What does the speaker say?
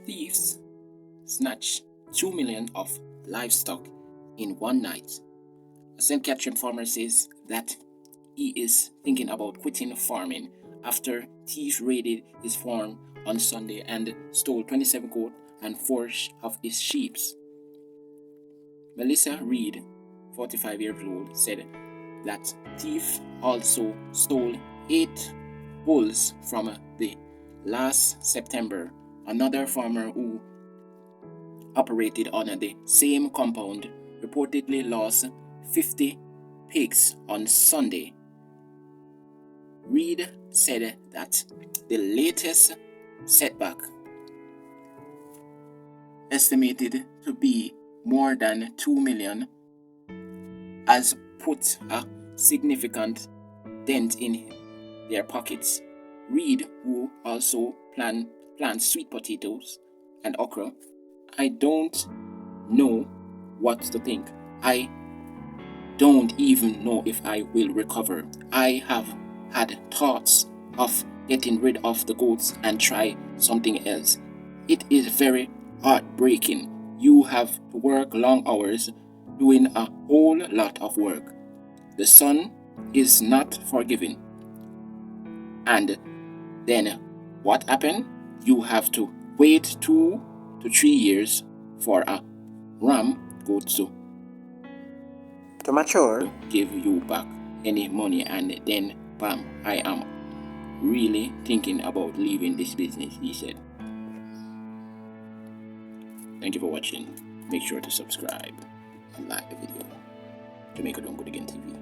Thieves snatch 2 million of livestock in one night. A St. Catherine farmer says that he is thinking about quitting farming after thieves raided his farm on Sunday and stole 27 goats and 4 of his sheep. Melissa Reed, 45 years old, said that thief also stole 8 bulls from the last September. Another farmer who operated on the same compound reportedly lost 50 pigs on Sunday. Reed said that the latest setback, estimated to be more than 2 million, has put a significant dent in their pockets. Reed, who also plants sweet potatoes and okra, I don't know what to think. I don't even know if I will recover. I have had thoughts of getting rid of the goats and try something else. It is very heartbreaking. You have to work long hours doing a whole lot of work. The sun is not forgiving. And then what happened? You have to wait 2 to 3 years for a ram goat To mature. give you back any money, and then bam, I am really thinking about leaving this business, he said. Thank you for watching. Make sure to subscribe and like the video. Jamaica Don't Good Again TV.